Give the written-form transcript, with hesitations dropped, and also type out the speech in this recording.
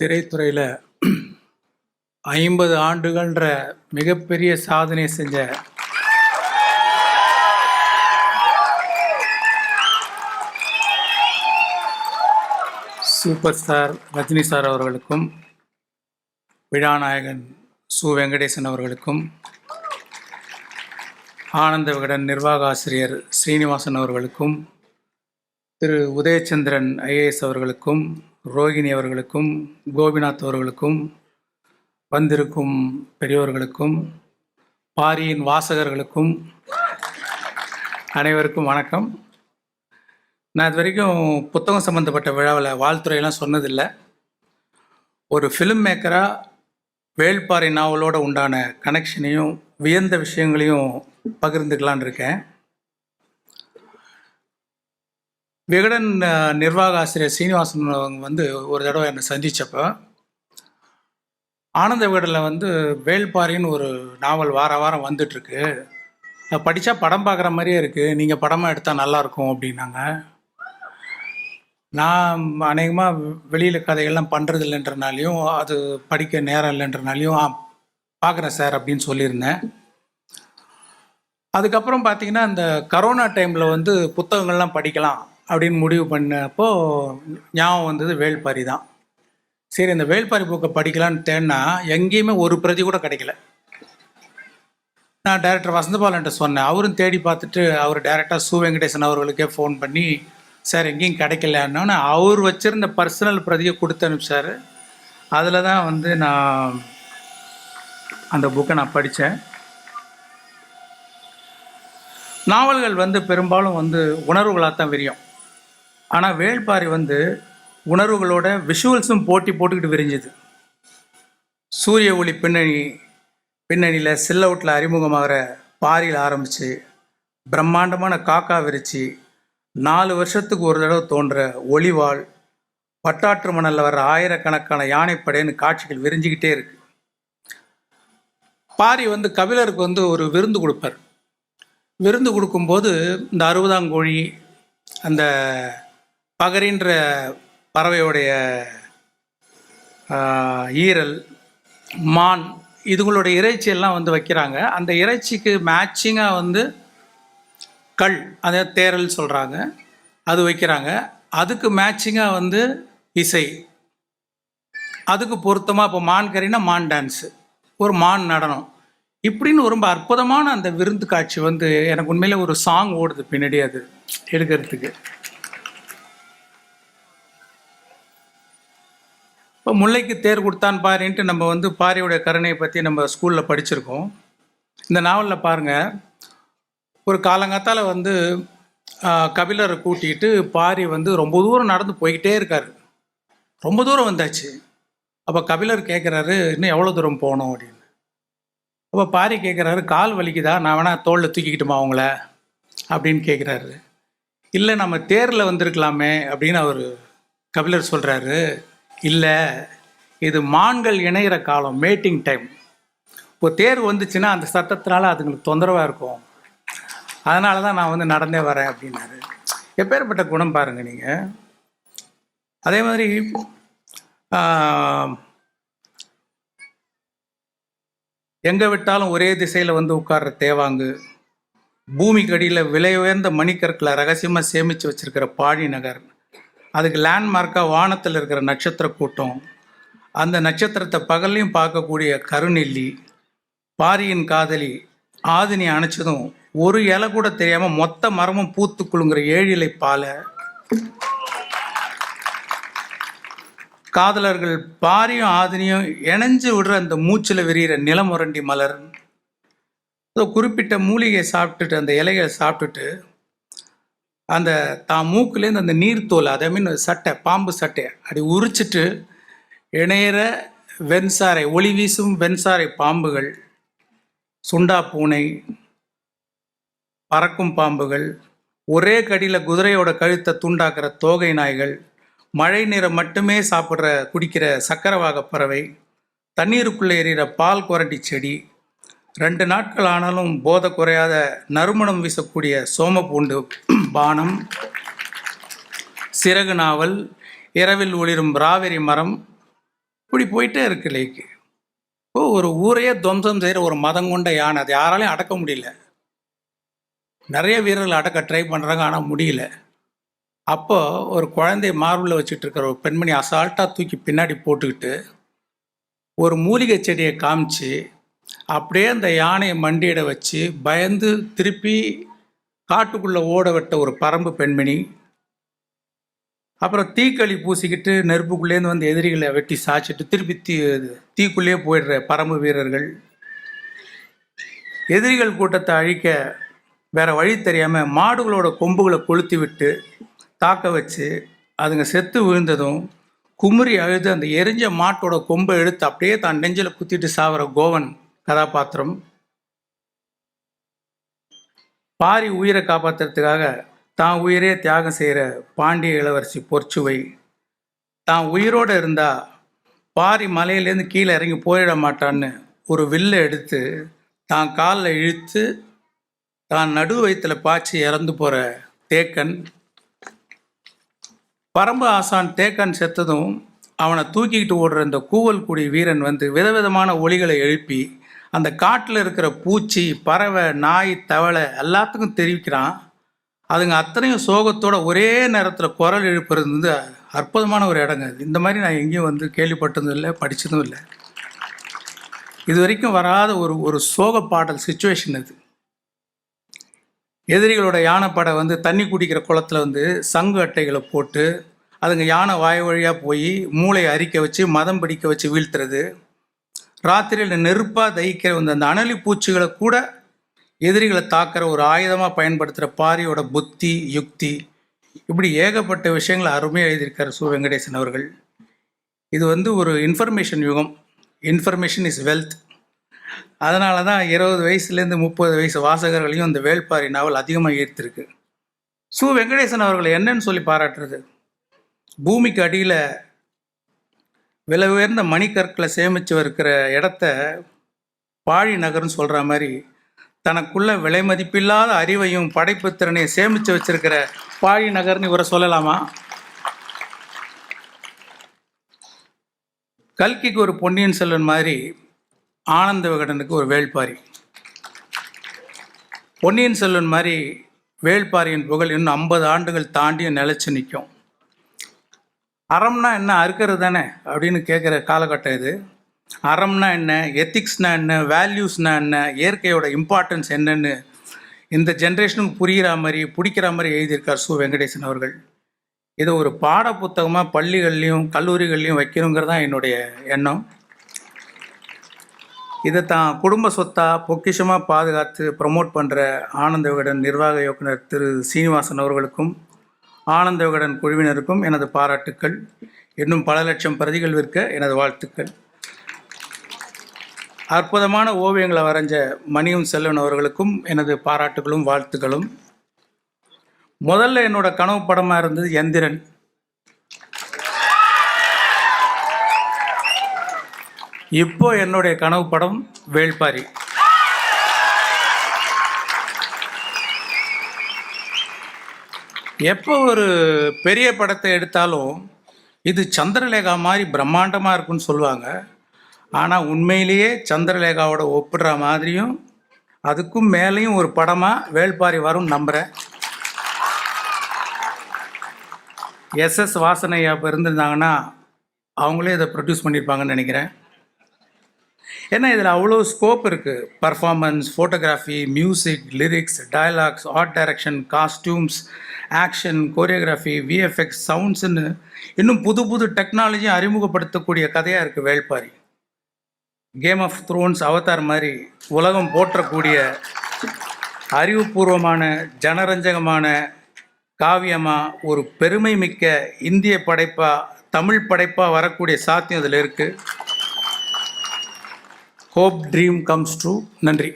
திரைத்துறையில் 50 ஆண்டுகள்ன்ற மிகப்பெரிய சாதனை செஞ்ச சூப்பர் ஸ்டார் ரஜினி சார் அவர்களுக்கும், விழாநாயகன் சு வெங்கடேசன் அவர்களுக்கும், ஆனந்த விகடன் நிர்வாக ஆசிரியர் ஸ்ரீனிவாசன் அவர்களுக்கும், திரு உதயச்சந்திரன் ஐஏஎஸ் அவர்களுக்கும், ரோகிணி அவர்களுக்கும், கோபிநாத் அவர்களுக்கும், வந்திருக்கும் பெரியோர்களுக்கும், பாரியின் வாசகர்களுக்கும் அனைவருக்கும் வணக்கம். நான் இது வரைக்கும் புத்தகம் சம்மந்தப்பட்ட விழாவில் வாழ்த்துறையெல்லாம் சொன்னதில்லை. ஒரு ஃபிலிம் மேக்கராக வேள்பாரி நாவலோடு உண்டான கனெக்ஷனையும் வியந்த விஷயங்களையும் பகிர்ந்துக்கலான் இருக்கேன். விகடன் நிர்வாக ஆசிரியர் ஸ்ரீனிவாசன் வந்து ஒரு தடவை என்னை சந்தித்தப்போ, ஆனந்த விகடனில் வேள்பாரின்னு ஒரு நாவல் வாரம் வந்துட்டுருக்கு, படித்தா படம் பார்க்குற மாதிரியே இருக்குது, நீங்கள் படமாக எடுத்தால் நல்லாயிருக்கும் அப்படின்னாங்க. நான் அநேகமாக வெளியில் கதைகள்லாம் பண்ணுறது இல்லைன்றனாலையும் அது படிக்க நேரம் இல்லைன்றனாலையும் பார்க்குறேன் சார் அப்படின்னு சொல்லியிருந்தேன். அதுக்கப்புறம் பார்த்திங்கன்னா இந்த கரோனா டைமில் புத்தகங்கள்லாம் படிக்கலாம் அப்படின்னு முடிவு பண்ணப்போ ஞாபகம் வந்தது வேள்பாரி தான். சரி, இந்த வேள்பாரி புக்கை படிக்கலான்னு தேடினா எங்கேயுமே ஒரு பிரதி கூட கிடைக்கல. நான் டைரக்டர் வசந்தபாலன்ட்ட சொன்னேன். அவரும் தேடி பார்த்துட்டு அவர் டைரக்டாக சு வெங்கடேசன் அவர்களுக்கே ஃபோன் பண்ணி, சார் எங்கேயும் கிடைக்கலன்னு அவர் வச்சுருந்த பர்சனல் பிரதியை கொடுத்து அனுப்பிச்சார். அதில் தான் நான் அந்த புக்கை நான் படித்தேன். நாவல்கள் பெரும்பாலும் உணர்வுகளாக தான் விரியும். ஆனால் வேள்பாரி உணர்வுகளோட விஷுவல்ஸும் போட்டுக்கிட்டு விரிஞ்சுது. சூரிய ஒளி பின்னணியில் சில்லவுட்டில் அறிமுகமாகிற பாரியில் ஆரம்பித்து பிரம்மாண்டமான காக்கா விரிச்சு 4 வருஷத்துக்கு ஒரு தடவை தோன்ற ஒளிவாள், பட்டாற்று மணலில் வர்ற ஆயிரக்கணக்கான யானைப்படைன்னு காட்சிகள் விரிஞ்சிக்கிட்டே இருக்கு. பாரி கபிலருக்கு ஒரு விருந்து கொடுப்பார். விருந்து கொடுக்கும்போது இந்த 60ஆங்கோழி, அந்த பகரின்ற பறவையோடைய ஈரல், மான், இதுங்களுடைய இறைச்சியெல்லாம் வைக்கிறாங்க. அந்த இறைச்சிக்கு மேட்சிங்காக கல், அதை தேரல் சொல்கிறாங்க, அது வைக்கிறாங்க. அதுக்கு மேட்சிங்காக இசை, அதுக்கு பொருத்தமாக இப்போ மான் கறினா மான் டான்ஸு, ஒரு மான் நடனம், இப்படின்னு ரொம்ப அற்புதமான அந்த விருந்து காட்சி எனக்கு உண்மையிலே ஒரு சாங் ஓடுது பின்னாடி அது எடுக்கிறதுக்கு. இப்போ முல்லைக்கு தேர் கொடுத்தான் பாரின்ட்டு நம்ம பாரியோடைய கருணையை பற்றி நம்ம ஸ்கூலில் படிச்சிருக்கோம். இந்த நாவலில் பாருங்கள், ஒரு காலங்காத்தால் கபிலரை கூட்டிகிட்டு பாரி ரொம்ப தூரம் நடந்து போய்கிட்டே இருக்கார். ரொம்ப தூரம் வந்தாச்சு. அப்போ கபிலர் கேட்குறாரு, இன்னும் எவ்வளோ தூரம் போகணும் அப்படின்னு. அப்போ பாரி கேட்குறாரு, கால் வலிக்குதா, நான் வேணா தோளில் தூக்கிக்கிட்டுமா அவங்கள அப்படின்னு கேட்குறாரு. இல்லை, நம்ம தேரில் வந்திருக்கலாமே அப்படின்னு அவர் கபிலர் சொல்கிறாரு. இல்லை, இது மான்கள் இணைகிற காலம், மேட்டிங் டைம். இப்போ தேர் வந்துச்சுன்னா அந்த சத்தத்தினால அதுங்களுக்கு தொந்தரவாக இருக்கும், அதனால தான் நான் நடந்தே வரேன் அப்படின்னாரு. எப்பேற்பட்ட குணம் பாருங்கள் நீங்கள். அதே மாதிரி எங்கே விட்டாலும் ஒரே திசையில் உட்கார்ற தேவாங்கு, பூமிக்கு அடியில் விலை உயர்ந்த மணிக்கற்களை ரகசியமாக சேமித்து வச்சுருக்கிற பாடி நகர், அதுக்கு லேண்ட்மார்க்காக வானத்தில் இருக்கிற நட்சத்திர கூட்டம், அந்த நட்சத்திரத்தை பகல்லையும் பார்க்கக்கூடிய கருநெல்லி, பாரியின் காதலி ஆதினி அணைச்சதும் ஒரு இலை கூட தெரியாமல் மொத்த மரமும் பூத்து குலுங்குற 7 இலை பாலை, காதலர்கள் பாரியும் ஆதினியும் இணைஞ்சு விடுற அந்த மூச்சில் விரிகிற நிலமுரண்டி மலர், குறிப்பிட்ட மூலிகையை சாப்பிட்டுட்டு அந்த இலைகளை சாப்பிட்டுட்டு அந்த தான் மூக்குலேருந்து அந்த நீர்த்தோல், அதே மீன் சட்டை, பாம்பு சட்டை அப்படி உரிச்சிட்டு இணையிற வெண்சாரை, ஒளி வீசும் வெண்சாரை பாம்புகள், சுண்டா பூனை, பறக்கும் பாம்புகள், ஒரே கடியில் குதிரையோட கழுத்தை துண்டாக்குற தோகை நாய்கள், மழை நீரை மட்டுமே குடிக்கிற சக்கரவாக பறவை, தண்ணீருக்குள்ளே எறிகிற பால் குரண்டி செடி, 2 நாட்கள் ஆனாலும் போதை குறையாத நறுமணம் வீசக்கூடிய சோமப்பூண்டு பானம், சிறகு நாவல், இரவில் ஒளிரும் ராவெரி மரம், இப்படி போயிட்டே இருக்கு லைக்கு. ஒரு ஊரையே துவம்சம் செய்கிற ஒரு மதம் கொண்ட யானை, அது யாராலையும் அடக்க முடியல. நிறைய வீரர்கள் அடக்க ட்ரை பண்ணுறாங்க, ஆனால் முடியல. அப்போ ஒரு குழந்தைய மார்பில் வச்சுட்டு இருக்கிற ஒரு பெண்மணி அசால்ட்டாக தூக்கி பின்னாடி போட்டுக்கிட்டு ஒரு மூலிகை செடியை காமிச்சு அப்படியே அந்த யானையை மண்டியிட வச்சு பயந்து திருப்பி காட்டுக்குள்ளே ஓட விட்ட ஒரு பரம்பு பெண்மணி. அப்புறம் தீக்களி பூசிக்கிட்டு நெருப்புக்குள்ளேருந்து வந்து எதிரிகளை வெட்டி சாய்ச்சிட்டு திருப்பி தீக்குள்ளேயே போயிடுற பரம்பு வீரர்கள். எதிரிகள் கூட்டத்தை அழிக்க வேற வழி தெரியாமல் மாடுகளோட கொம்புகளை கொளுத்தி விட்டு தாக்க வச்சு அதுங்க செத்து விழுந்ததும் குமுறி அழுது அந்த எரிஞ்ச மாட்டோட கொம்பை எடுத்து அப்படியே தான் நெஞ்சில் குத்திட்டு சாவர கோவன் கதாபாத்திரம். பாரி உயிரை காப்பாற்றுறதுக்காக தான் உயிரே தியாகம் செய்கிற பாண்டிய இளவரசி பொற்சுவை. தான் உயிரோடு இருந்தால் பாரி மலையிலேருந்து கீழே இறங்கி போயிட மாட்டான்னு ஒரு வில்லை எடுத்து தான் காலில் இழுத்து தான் நடு வயிற்றில் பாய்ச்சி இறந்து போகிற தேக்கன். பரம்பு ஆசான் தேக்கன் செத்ததும் அவனை தூக்கிக்கிட்டு ஓடுற இந்த கூவல் குடி வீரன் வந்து விதவிதமான ஒலிகளை எழுப்பி அந்த காட்டில் இருக்கிற பூச்சி, பறவை, நாய், தவளை எல்லாத்துக்கும் தெரிவிக்கிறான். அதுங்க அத்தனையும் சோகத்தோட ஒரே நேரத்தில் குரல் எழுப்புறது வந்து அற்புதமான ஒரு இடங்க. இந்த மாதிரி நான் எங்கேயும் வந்து கேள்விப்பட்டதும் இல்லை, படித்ததும் இல்லை. இது வரைக்கும் வராத ஒரு சோக பாடல் சுச்சுவேஷன் அது. எதிரிகளோட யானைப்படை வந்து தண்ணி குடிக்கிற குளத்தில் வந்து சங்கு அட்டைகளை போட்டு அதுங்க யானை வாய் வழியாக போய் மூளையை அரிக்க வச்சு மதம் பிடிக்க வச்சு வீழ்த்துறது. ராத்திரியில் நெருப்பாக தகிக்கிற அந்த அனலி பூச்சிகளை கூட எதிரிகளை தாக்கிற ஒரு ஆயுதமாக பயன்படுத்துகிற பாரியோட புத்தி, யுக்தி, இப்படி ஏகப்பட்ட விஷயங்களை அருமையாக எழுதியிருக்கார் சு. வெங்கடேசன் அவர்கள். இது வந்து ஒரு இன்ஃபர்மேஷன் யுகம். Information is wealth. அதனால தான் 20 வயசுலேருந்து 30 வயசு வாசகர்களையும் இந்த வேள்பாரி நாவல் அதிகமாக ஈர்த்திருக்கு. சு. வெங்கடேசன் அவர்கள் என்னன்னு சொல்லி பாராட்டுறது, பூமிக்கு அடியில் விலை உயர்ந்த மணிக்கற்களை சேமித்து இருக்கிற இடத்த பாழி நகர்னு சொல்கிற மாதிரி தனக்குள்ள விலை மதிப்பில்லாத அறிவையும் படைப்பு திறனையும் சேமித்து வச்சிருக்கிற பாழி நகர்னு இவரை சொல்லலாமா? கல்கிக்கு ஒரு பொன்னியின் செல்வன் மாதிரி ஆனந்த விகடனுக்கு ஒரு வேள்பாரி. பொன்னியின் செல்வன் மாதிரி வேள்பாரியின் புகழ் இன்னும் 50 ஆண்டுகள் தாண்டியும் நிலைச்சு நிற்கும். அறம்னா என்ன, அறுக்கிறது தானே அப்படின்னு கேட்குற காலகட்டம் இது. அறம்னா என்ன, எத்திக்ஸ்னா என்ன, வேல்யூஸ்னா என்ன, இயற்கையோட இம்பார்ட்டன்ஸ் என்னன்னு இந்த ஜென்ரேஷனுக்கு புரிகிற மாதிரி பிடிக்கிற மாதிரி எழுதியிருக்கார் சு. வெங்கடேசன் அவர்கள். இதை ஒரு பாட புத்தகமாக பள்ளிகள்லையும் கல்லூரிகள்லையும் வைக்கணுங்கிறது தான் என்னுடைய எண்ணம். இதை தான் குடும்ப சொத்தாக பொக்கிஷமாக பாதுகாத்து ப்ரமோட் பண்ணுற ஆனந்த விகடன் நிர்வாக இயக்குனர் திரு சீனிவாசன் அவர்களுக்கும் ஆனந்த விகடன் குழுவினருக்கும் எனது பாராட்டுக்கள். இன்னும் பல லட்சம் பிரதிகள் விற்க எனது வாழ்த்துக்கள். அற்புதமான ஓவியங்களை வரைஞ்ச மணியும் செல்வன் அவர்களுக்கும் எனது பாராட்டுகளும் வாழ்த்துக்களும். முதல்ல என்னோட கனவு படமாக இருந்தது எந்திரன். இப்போ என்னுடைய கனவு படம் வேள்பாரி. எப்போ ஒரு பெரிய படத்தை எடுத்தாலும் இது சந்திரலேகா மாதிரி பிரம்மாண்டமாக இருக்குன்னு சொல்லுவாங்க. ஆனால் உண்மையிலேயே சந்திரலேகாவோட ஒப்பிடுற மாதிரியும் அதுக்கும் மேலேயும் ஒரு படமாக வேள்பாரி வரும் நம்புகிறேன். எஸ்எஸ் வாசனையா இருந்திருந்தாங்கன்னா அவங்களே இதை ப்ரொடியூஸ் பண்ணியிருப்பாங்கன்னு நினைக்கிறேன். ஏன்னா இதில் அவ்வளோ ஸ்கோப் இருக்குது. Performance, photography, music, lyrics, dialogues, art direction, costumes, action, choreography, VFX, சவுண்ட்ஸுன்னு இன்னும் புது புது டெக்னாலஜியை அறிமுகப்படுத்தக்கூடிய கதையாக இருக்குது Velpari. Game of thrones, Avatar மாதிரி உலகம் போற்றக்கூடிய அறிவுபூர்வமான ஜனரஞ்சகமான காவியமாக ஒரு பெருமை மிக்க இந்திய படைப்பாக, தமிழ் படைப்பாக வரக்கூடிய சாத்தியம் இதில் இருக்குது. Hope dream comes true. நன்றி.